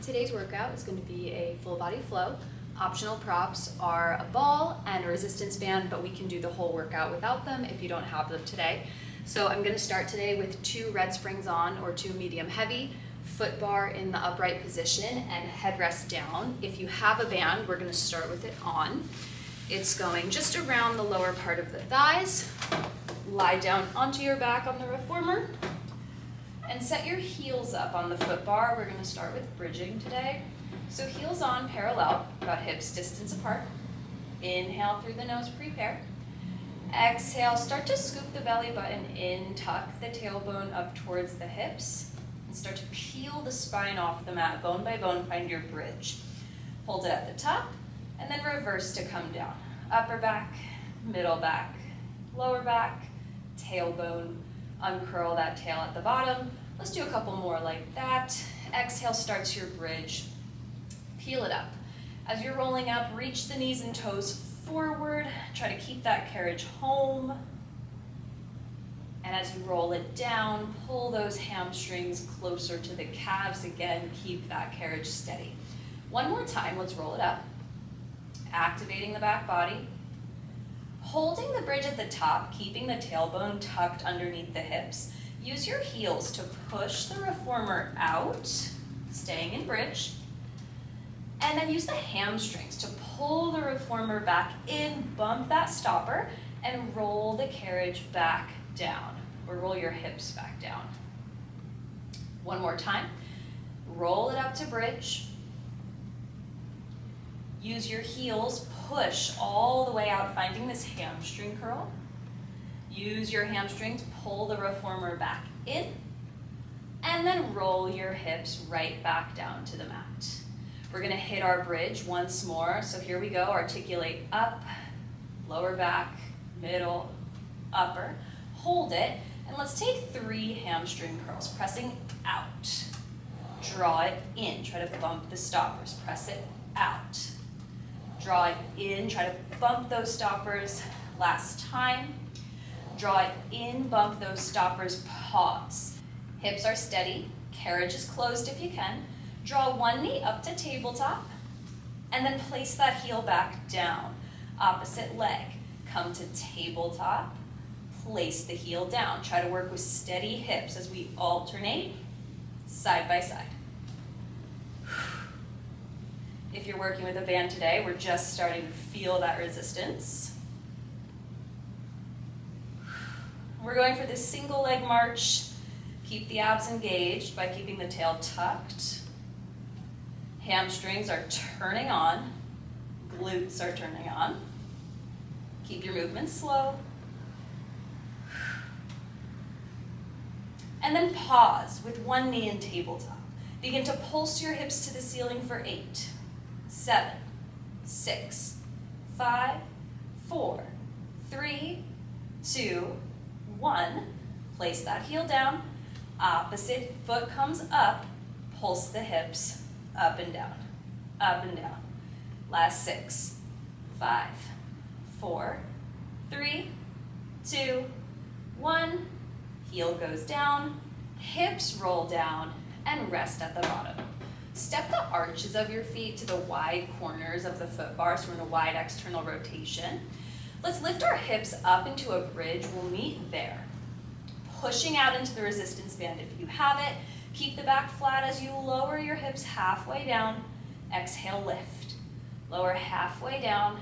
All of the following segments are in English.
Today's workout is going to be a full body flow. Optional props are a ball and a resistance band, but we can do the whole workout without them if you don't have them today. So I'm going to start today with 2 red springs on or 2 medium heavy, foot bar in the upright position and headrest down. If you have a band, we're going to start with it on. It's going just around the lower part of the thighs. Lie down onto your back on the reformer and set your heels up on the foot bar. We're going to start with bridging today. So heels on, parallel, about hips distance apart. Inhale through the nose, prepare. Exhale, start to scoop the belly button in, tuck the tailbone up towards the hips, and start to peel the spine off the mat, bone by bone, find your bridge. Hold it at the top, and then reverse to come down. Upper back, middle back, lower back, tailbone, uncurl that tail at the bottom. Let's do a couple more like that. Exhale starts your bridge. Peel it up. As you're rolling up, reach the knees and toes forward. Try to keep that carriage home. And as you roll it down, pull those hamstrings closer to the calves. Again, keep that carriage steady. One more time, let's roll it up. Activating the back body. Holding the bridge at the top, keeping the tailbone tucked underneath the hips. Use your heels to push the reformer out, staying in bridge. And then use the hamstrings to pull the reformer back in, bump that stopper, and roll the carriage back down, or roll your hips back down. One more time. Roll it up to bridge. Use your heels, push all the way out, finding this hamstring curl. Use your hamstrings, pull the reformer back in, and then roll your hips right back down to the mat. We're gonna hit our bridge once more. So here we go, articulate up, lower back, middle, upper. Hold it, and let's take 3 hamstring curls, pressing out. Draw it in, try to bump the stoppers, press it out. Draw it in, try to bump those stoppers. Last time. Draw it in, bump those stoppers, pause. Hips are steady, carriage is closed if you can. Draw one knee up to tabletop, and then place that heel back down. Opposite leg, come to tabletop, place the heel down. Try to work with steady hips as we alternate side by side. If you're working with a band today, we're just starting to feel that resistance. We're going for this single leg march. Keep the abs engaged by keeping the tail tucked. Hamstrings are turning on. Glutes are turning on. Keep your movement slow. And then pause with one knee in tabletop. Begin to pulse your hips to the ceiling for 8, 7, 6, 5, 4, 3, 2, 1. Place that heel down. Opposite foot comes up. Pulse the hips up and down, up and down. Last 6, 5, 4, 3, 2, 1. Heel goes down, hips roll down, and rest at the bottom. Step the arches of your feet to the wide corners of the foot bar, so we're in a wide external rotation. Let's lift our hips up into a bridge. We'll meet there. Pushing out into the resistance band if you have it. Keep the back flat as you lower your hips halfway down. Exhale, lift. Lower halfway down.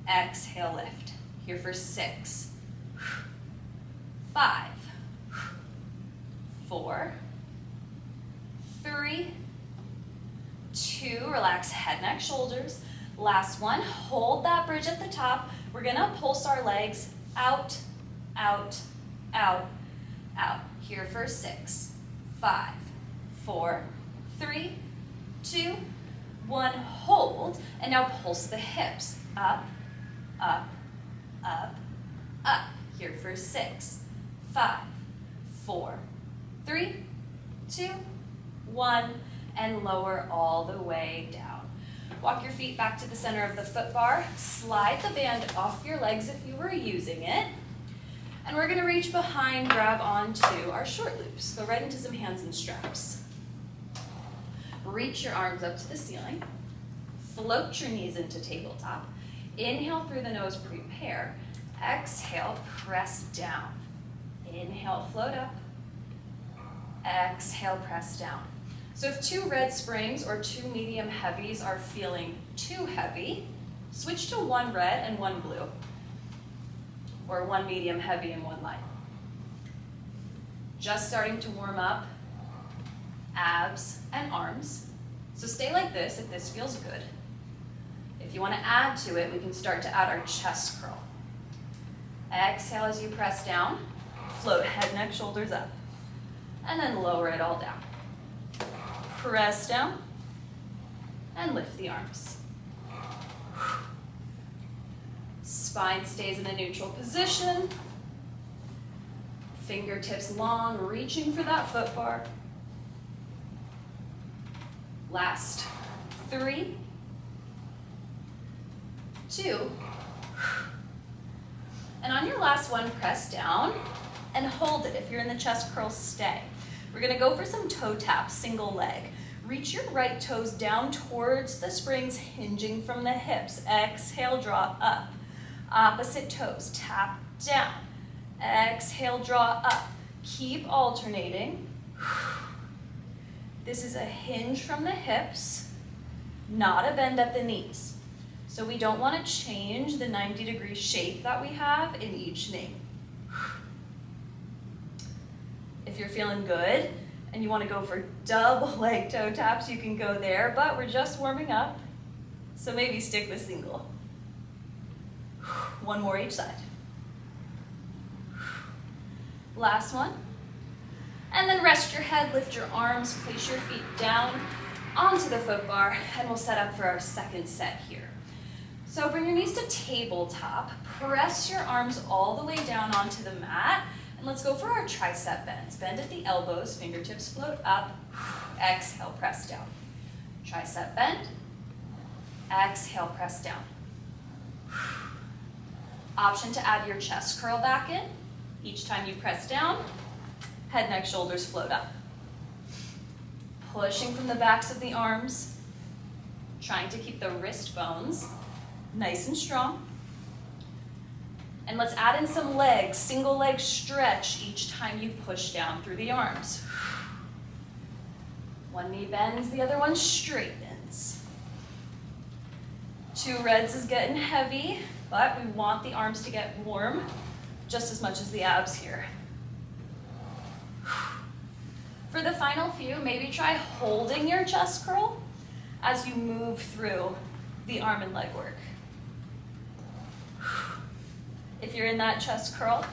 Exhale, lift. Here for 6, 5, 4, 3, 2, relax head, neck, shoulders. Last one, hold that bridge at the top. We're gonna pulse our legs out, out, out, out. Here for 6, 5, 4, 3, 2, 1, hold. And now pulse the hips up, up, up, up. Here for 6, 5, 4, 3, 2, 1, and lower all the way down. Walk your feet back to the center of the foot bar. Slide the band off your legs if you were using it. And we're gonna reach behind, grab onto our short loops. Go right into some hands and straps. reach your arms up to the ceiling, float your knees into tabletop, inhale through the nose, prepare, exhale, press down, inhale, float up, exhale, press down. So if 2 red springs or 2 medium heavies are feeling too heavy, switch to 1 red and 1 blue, or 1 medium heavy and 1 light. Just starting to warm up abs and arms. So stay like this if this feels good. If you want to add to it, we can start to add our chest curl. Exhale as you press down, float head, neck, shoulders up, and then lower it all down. Press down and lift the arms. Spine stays in a neutral position. Fingertips long, reaching for that foot bar. Last 3, 2, and on your last one, press down and hold it. If you're in the chest curl, stay. We're gonna go for some toe taps, single leg. Reach your right toes down towards the springs, hinging from the hips. Exhale, draw up. Opposite toes, tap down. Exhale, draw up. Keep alternating. This is a hinge from the hips, not a bend at the knees. So we don't want to change the 90-degree shape that we have in each knee. If you're feeling good and you want to go for double leg toe taps, you can go there, but we're just warming up, so maybe stick with single. 1 more each side. Last one. And then rest your head, lift your arms, place your feet down onto the foot bar, and we'll set up for our second set here. So bring your knees to tabletop, press your arms all the way down onto the mat, and let's go for our tricep bends. Bend at the elbows, fingertips float up, exhale, press down. Tricep bend, exhale, press down. Option to add your chest curl back in. Each time you press down, head, neck, shoulders float up. Pushing from the backs of the arms, trying to keep the wrist bones nice and strong. And let's add in some legs, single leg stretch each time you push down through the arms. One knee bends, the other one straightens. 2 reds is getting heavy, but we want the arms to get warm just as much as the abs here. For the final few, maybe try holding your chest curl as you move through the arm and leg work. If you're in that chest curl,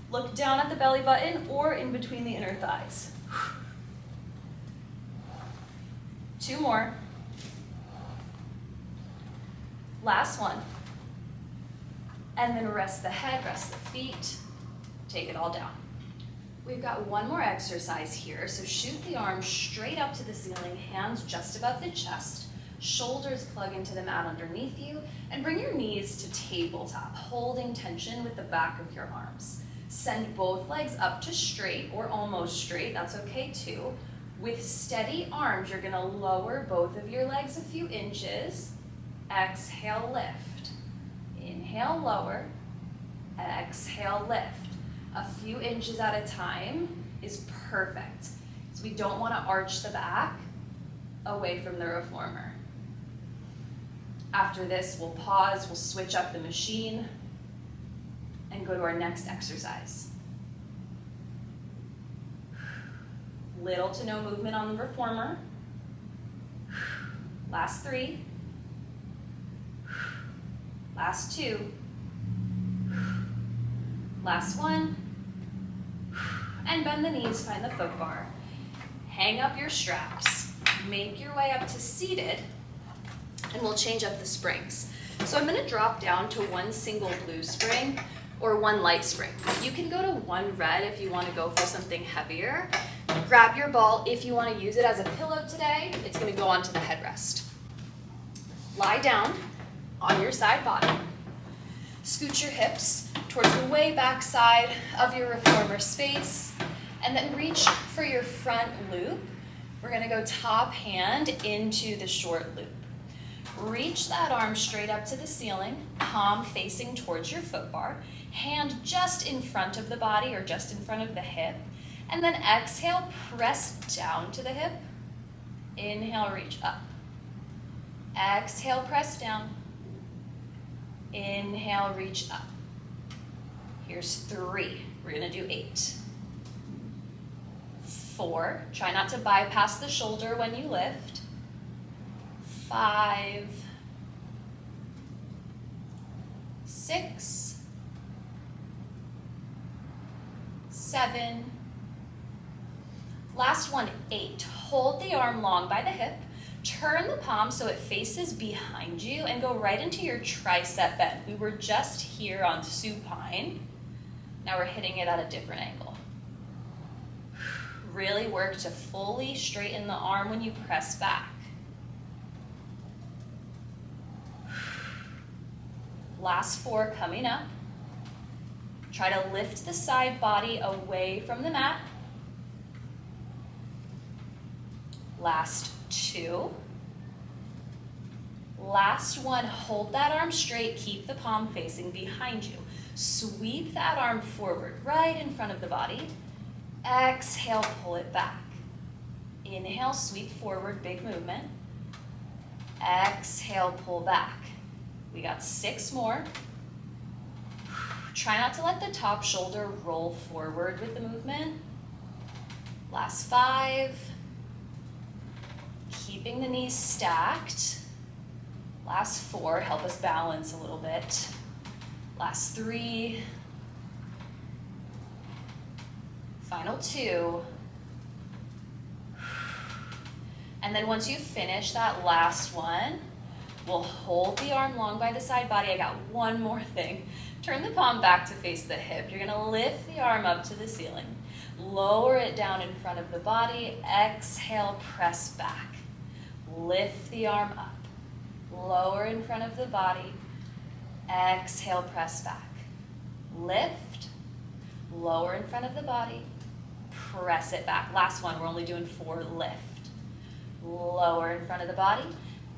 look down at the belly button or in between the inner thighs. 2 more. Last one. And then rest the head, rest the feet, take it all down. We've got 1 more exercise here, so shoot the arms straight up to the ceiling, hands just above the chest, shoulders plug into the mat underneath you, and bring your knees to tabletop, holding tension with the back of your arms. Send both legs up to straight or almost straight, that's okay too. With steady arms, you're gonna lower both of your legs a few inches. Exhale, lift. Inhale, lower. Exhale, lift. A few inches at a time is perfect. So we don't want to arch the back away from the reformer. After this, we'll pause, we'll switch up the machine, and go to our next exercise. Little to no movement on the reformer. Last 3. Last 2. Last 1. And bend the knees, find the foot bar. Hang up your straps. Make your way up to seated, and we'll change up the springs. So I'm gonna drop down to 1 single blue spring or 1 light spring. You can go to 1 red if you wanna go for something heavier. Grab your ball if you wanna use it as a pillow today. It's gonna go onto the headrest. Lie down on your side body. Scoot your hips towards the way back side of your reformer space, and then reach for your front loop. We're gonna go top hand into the short loop. Reach that arm straight up to the ceiling, palm facing towards your foot bar, hand just in front of the body or just in front of the hip, and then exhale, press down to the hip. Inhale, reach up. Exhale, press down. Inhale, reach up. Here's 3. We're gonna do 8. 4, try not to bypass the shoulder when you lift. 5, 6, 7, last one, 8. Hold the arm long by the hip, turn the palm so it faces behind you and go right into your tricep bend. We were just here on supine. Now we're hitting it at a different angle. Really work to fully straighten the arm when you press back. Last 4 coming up. Try to lift the side body away from the mat. Last 2. Last 1, hold that arm straight, keep the palm facing behind you. Sweep that arm forward, right in front of the body. Exhale, pull it back. Inhale, sweep forward, big movement. Exhale, pull back. We got 6 more. Try not to let the top shoulder roll forward with the movement. Last 5. Keeping the knees stacked. Last 4, help us balance a little bit. Last 3. Final 2. And then once you finish that last one, we'll hold the arm long by the side body. I got one more thing. Turn the palm back to face the hip. You're gonna lift the arm up to the ceiling. Lower it down in front of the body. Exhale, press back. Lift the arm up. Lower in front of the body. Exhale, press back. Lift. Lower in front of the body. Press it back. Last one, we're only doing 4. Lift. Lower in front of the body.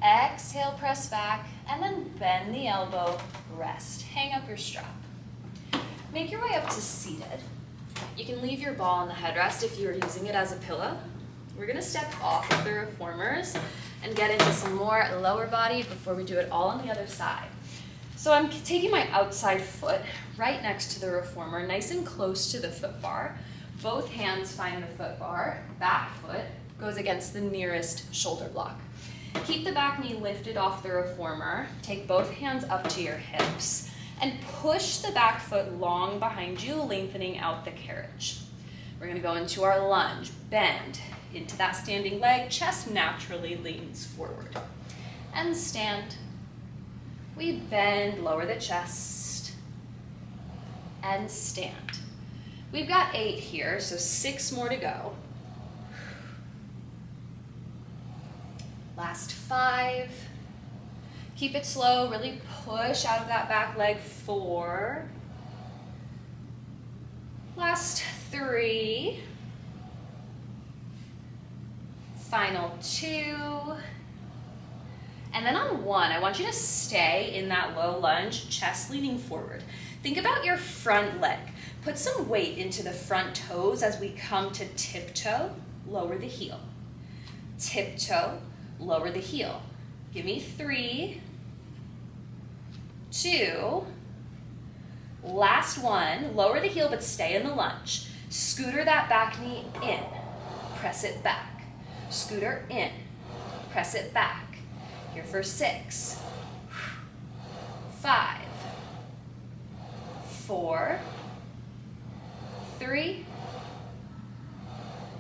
Exhale, press back, and then bend the elbow, rest. Hang up your strap. Make your way up to seated. You can leave your ball on the headrest if you're using it as a pillow. We're gonna step off of the reformers and get into some more lower body before we do it all on the other side. So I'm taking my outside foot right next to the reformer, nice and close to the foot bar. Both hands find the foot bar, back foot goes against the nearest shoulder block. Keep the back knee lifted off the reformer. Take both hands up to your hips and push the back foot long behind you, lengthening out the carriage. We're gonna go into our lunge, bend into that standing leg, chest naturally leans forward. And stand. We bend, lower the chest, and stand. We've got 8 here, so 6 more to go. Last 5. Keep it slow, really push out of that back leg. 4. Last 3. Final 2. And then on 1, I want you to stay in that low lunge, chest leaning forward. Think about your front leg. Put some weight into the front toes as we come to tiptoe, lower the heel. Tiptoe, lower the heel. Give me 3, 2, last 1, lower the heel but stay in the lunge. Scooter that back knee in, press it back. Scooter in, press it back. Here for 6, 5, 4, 3,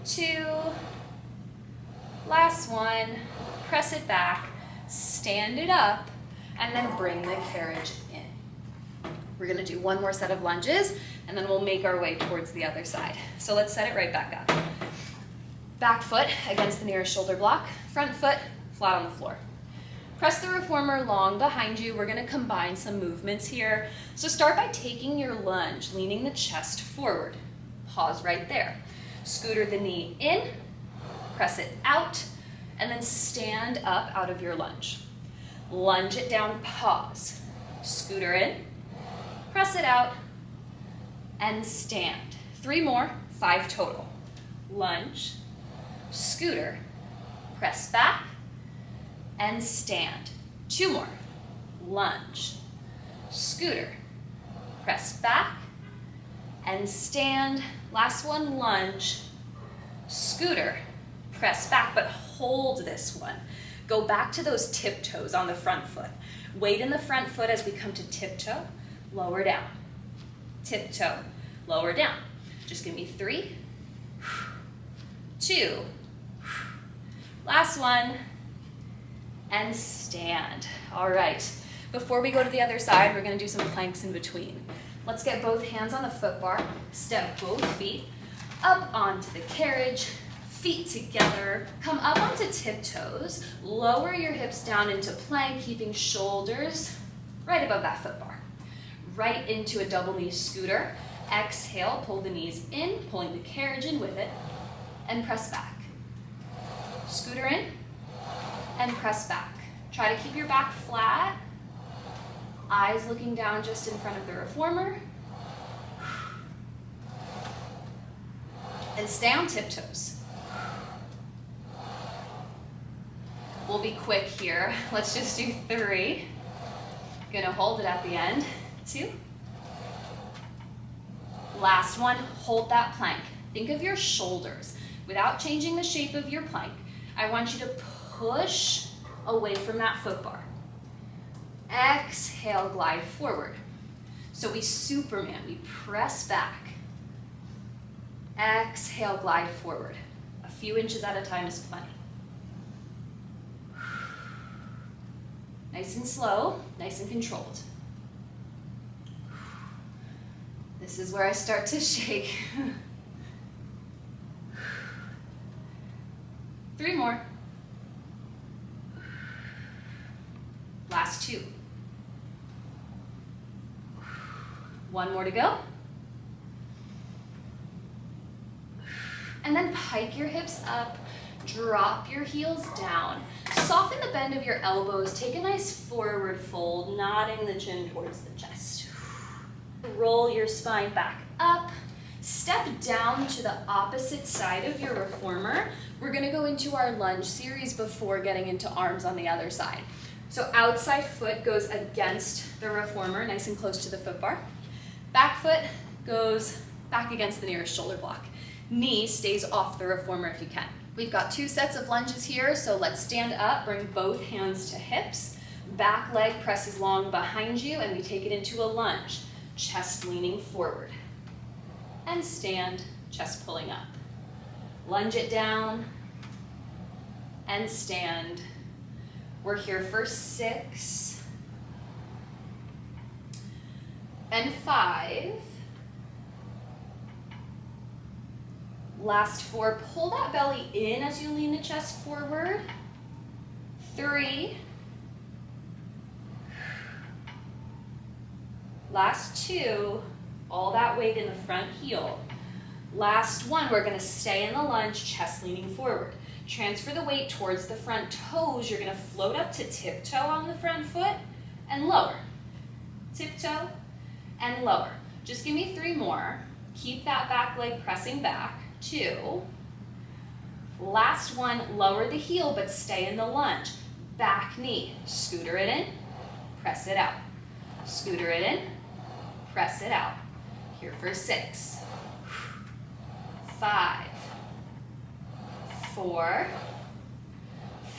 2, last 1, press it back, stand it up, and then bring the carriage in. We're gonna do one more set of lunges, and then we'll make our way towards the other side. So let's set it right back up. Back foot against the nearest shoulder block, front foot flat on the floor. Press the reformer long behind you. We're gonna combine some movements here. So start by taking your lunge, leaning the chest forward. Pause right there. Scooter the knee in, press it out, and then stand up out of your lunge. Lunge it down, pause. Scooter in, press it out, and stand. 3 more, 5 total. Lunge, scooter, press back, and stand. 2 more. Lunge, scooter, press back, and stand. Last one, lunge, scooter, press back, but hold this one. Go back to those tiptoes on the front foot. Weight in the front foot as we come to tiptoe, lower down. Tiptoe, lower down. Just give me 3, 2, last one, and stand. All right, before we go to the other side, we're gonna do some planks in between. Let's get both hands on the foot bar, step both feet up onto the carriage, feet together, come up onto tiptoes, lower your hips down into plank, keeping shoulders right above that foot bar. Right into a double knee scooter. Exhale, pull the knees in, pulling the carriage in with it, and press back. Scooter in, and press back. Try to keep your back flat, eyes looking down just in front of the reformer, and stay on tiptoes. We'll be quick here. Let's just do 3. Gonna hold it at the end. 2. Last one, hold that plank. Think of your shoulders. Without changing the shape of your plank, I want you to push away from that foot bar. Exhale, glide forward. So we Superman, we press back. Exhale, glide forward. A few inches at a time is plenty. Nice and slow, nice and controlled. This is where I start to shake. 3 more. Last 2. 1 more to go. And then pike your hips up, drop your heels down. Soften the bend of your elbows, take a nice forward fold, nodding the chin towards the chest. Roll your spine back up, step down to the opposite side of your reformer. We're gonna go into our lunge series before getting into arms on the other side. So outside foot goes against the reformer, nice and close to the foot bar. Back foot goes back against the nearest shoulder block. Knee stays off the reformer if you can. We've got 2 sets of lunges here, so let's stand up, bring both hands to hips. Back leg presses long behind you, and we take it into a lunge. Chest leaning forward. And stand, chest pulling up. Lunge it down, and stand. We're here for 6, and 5. Last 4, pull that belly in as you lean the chest forward. 3. Last 2, all that weight in the front heel. Last 1, we're gonna stay in the lunge, chest leaning forward. Transfer the weight towards the front toes. You're gonna float up to tiptoe on the front foot and lower. Tiptoe and lower. Just give me 3 more. Keep that back leg pressing back. 2. Last 1, lower the heel, but stay in the lunge. Back knee, scooter it in, press it out. Scooter it in, press it out. Here for 6, 5, 4,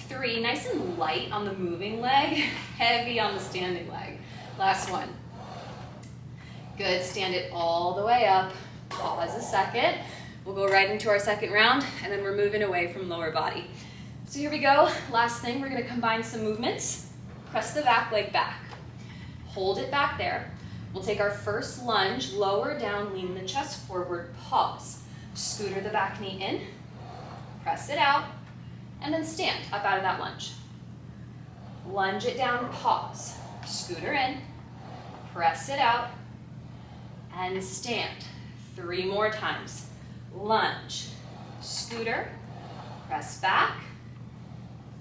3. Nice and light on the moving leg, heavy on the standing leg. Last 1. Good, stand it all the way up. Pause a second. We'll go right into our second round, and then we're moving away from lower body. So here we go. Last thing, we're gonna combine some movements. Press the back leg back. Hold it back there. We'll take our first lunge, lower down, lean the chest forward, pause. Scooter the back knee in, press it out, and then stand up out of that lunge. Lunge it down, pause. Scooter in, press it out, and stand. 3 more times. Lunge, scooter, Press back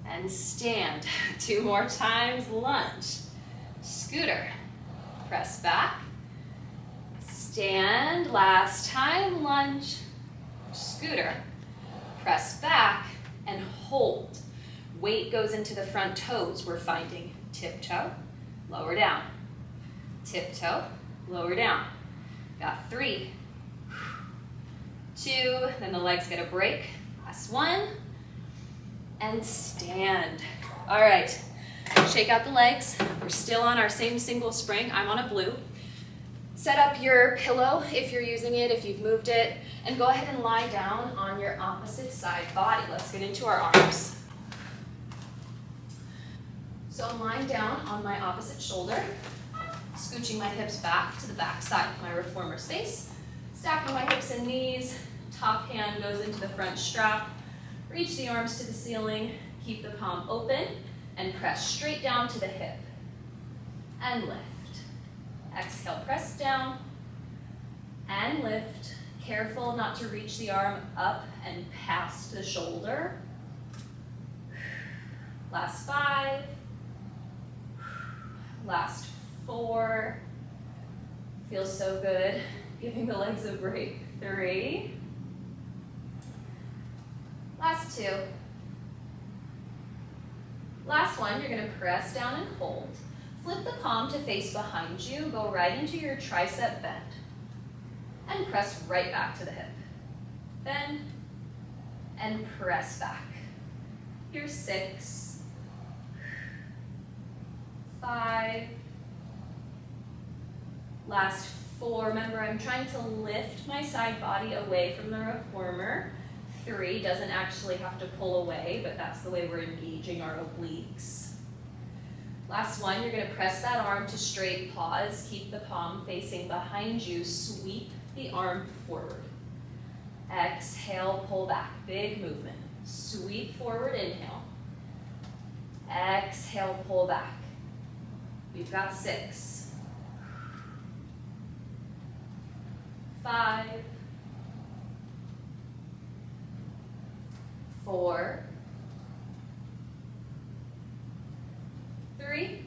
and stand. 2 more times, lunge. Scooter. Press back. Stand. Last time, lunge. Scooter. Press back and hold. Weight goes into the front toes. We're finding tiptoe, lower down. Tiptoe, lower down. Got 3, 2, then the legs get a break. Last one, and stand. All right, shake out the legs. We're still on our same single spring. I'm on a blue. Set up your pillow if you're using it, if you've moved it, and go ahead and lie down on your opposite side body. Let's get into our arms. So I'm lying down on my opposite shoulder, scooching my hips back to the back side of my reformer space, stacking my hips and knees, top hand goes into the front strap, reach the arms to the ceiling, keep the palm open, and press straight down to the hip, and lift. Exhale, press down, and lift. Careful not to reach the arm up and past the shoulder. Last 5, last 4, feels so good, giving the legs a break. 3, last 2, last 1, you're gonna press down and hold. Flip the palm to face behind you, go right into your tricep bend, and press right back to the hip. Bend, and press back. Here's 6, 5, last 4. Remember, I'm trying to lift my side body away from the reformer. 3, doesn't actually have to pull away, but that's the way we're engaging our obliques. Last 1, you're going to press that arm to straight pause. Keep the palm facing behind you. Sweep the arm forward. Exhale, pull back. Big movement. Sweep forward, inhale. Exhale, pull back. We've got 6, 5, 4, 3,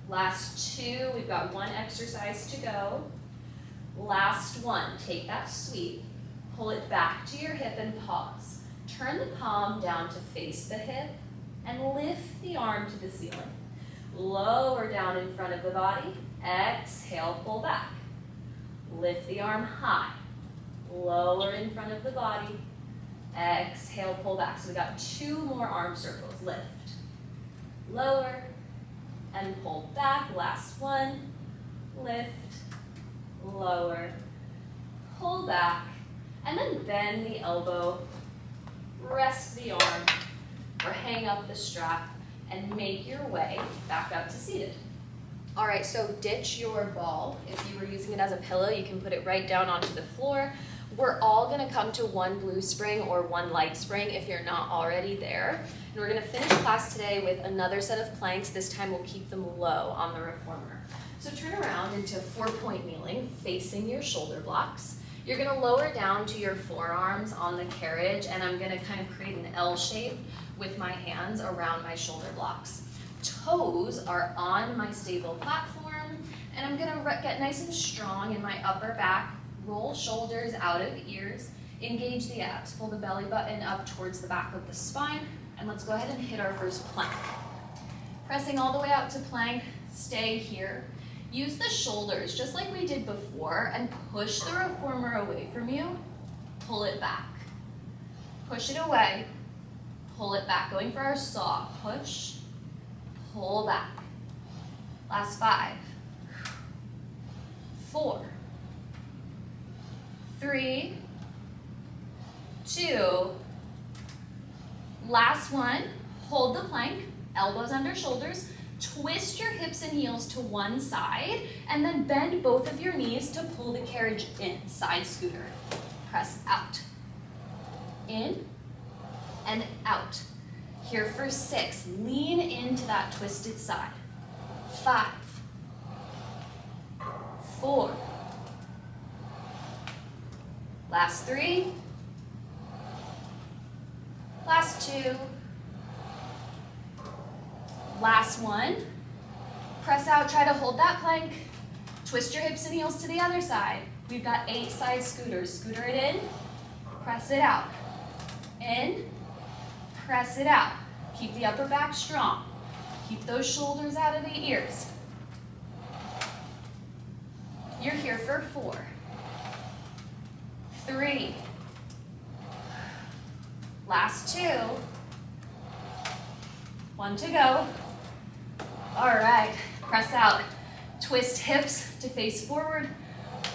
last 2, we've got 1 exercise to go. Last 1, take that sweep, pull it back to your hip and pause. Turn the palm down to face the hip and lift the arm to the ceiling. Lower down in front of the body, exhale, pull back. Lift the arm high, lower in front of the body, exhale, pull back. So we got 2 more arm circles. Lift, lower, and pull back. Last 1, lift, lower, pull back, and then bend the elbow, rest the arm, or hang up the strap, and make your way back up to seated. All right, so ditch your ball. If you were using it as a pillow, you can put it right down onto the floor. We're all gonna come to 1 blue spring or 1 light spring if you're not already there. And we're gonna finish class today with another set of planks. This time we'll keep them low on the reformer. So turn around into 4-point kneeling, facing your shoulder blocks. You're gonna lower down to your forearms on the carriage, and I'm gonna kind of create an L shape with my hands around my shoulder blocks. Toes are on my stable platform, and I'm gonna get nice and strong in my upper back. Roll shoulders out of ears, engage the abs, pull the belly button up towards the back of the spine, and let's go ahead and hit our first plank. Pressing all the way out to plank, stay here. Use the shoulders just like we did before and push the reformer away from you, pull it back. Push it away, pull it back. Going for our saw, push, pull back. Last 5, 4, 3, 2, last 1, hold the plank, elbows under shoulders, twist your hips and heels to one side, and then bend both of your knees to pull the carriage in, side scooter. Press out, in, and out. Here for 6, lean into that twisted side. 5, 4, last 3, Last 2. Last 1. Press out, try to hold that plank. Twist your hips and heels to the other side. We've got 8 side scooters. Scooter it in, press it out. In, press it out. Keep the upper back strong. Keep those shoulders out of the ears. You're here for 4, 3. Last 2. 1 to go. All right, press out. Twist hips to face forward.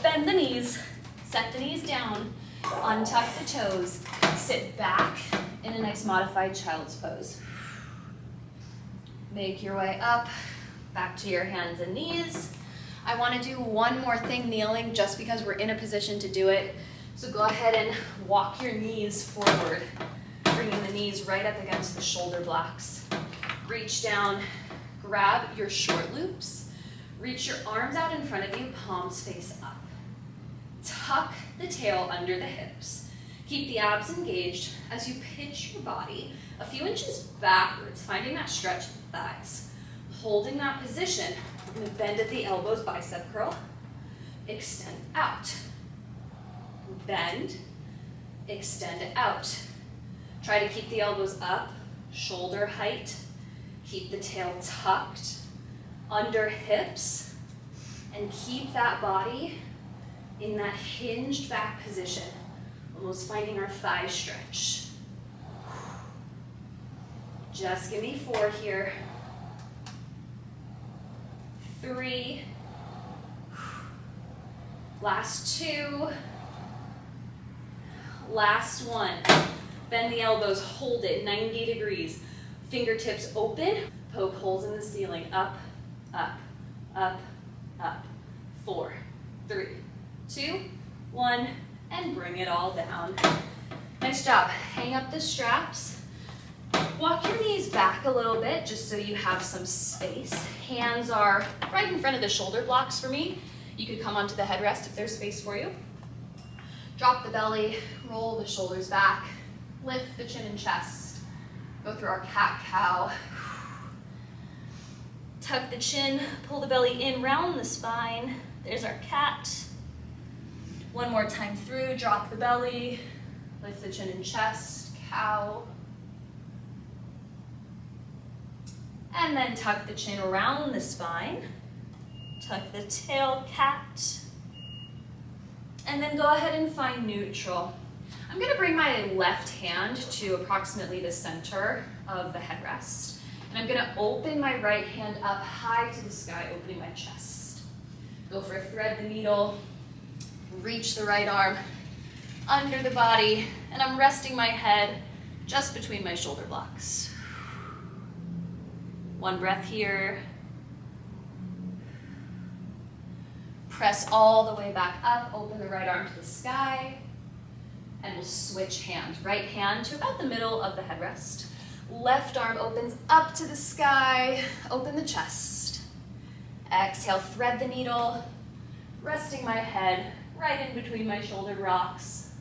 Bend the knees. Set the knees down. Untuck the toes. Sit back in a nice modified child's pose. Make your way up, back to your hands and knees. I want to do one more thing kneeling just because we're in a position to do it. So go ahead and walk your knees forward, bringing the knees right up against the shoulder blocks. Reach down, grab your short loops, reach your arms out in front of you, palms face up. Tuck the tail under the hips. Keep the abs engaged as you pitch your body a few inches backwards, finding that stretch in the thighs. Holding that position, we're going to bend at the elbows, bicep curl. Extend out. Bend, extend out. Try to keep the elbows up, shoulder height. Keep the tail tucked under hips, and keep that body in that hinged back position, almost finding our thigh stretch. Just give me 4 here. 3. Last 2. Last 1. Bend the elbows, hold it 90 degrees. Fingertips open, poke holes in the ceiling. Up, up, up, up. 4, 3, 2, 1, and bring it all down. Nice job. Hang up the straps. Walk your knees back a little bit just so you have some space. Hands are right in front of the shoulder blocks for me. You could come onto the headrest if there's space for you. Drop the belly, roll the shoulders back, lift the chin and chest. Go through our cat-cow. Tuck the chin, pull the belly in, round the spine. There's our cat. One more time through, drop the belly, lift the chin and chest, cow. And then tuck the chin around the spine. Tuck the tail, cat. And then go ahead and find neutral. I'm gonna bring my left hand to approximately the center of the headrest. And I'm gonna open my right hand up high to the sky, opening my chest. Go for a thread the needle, reach the right arm under the body, and I'm resting my head just between my shoulder blocks. 1 breath here. Press all the way back up, open the right arm to the sky, and we'll switch hands. Right hand to about the middle of the headrest. Left arm opens up to the sky, open the chest. Exhale, thread the needle, resting my head right in between my shoulder blocks.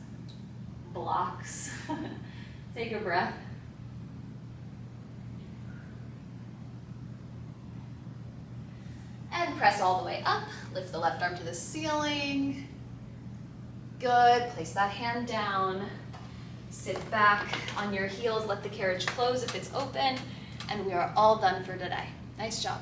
Take a breath. And press all the way up. Lift the left arm to the ceiling. Good. Place that hand down. Sit back on your heels. Let the carriage close if it's open. And we are all done for today. Nice job.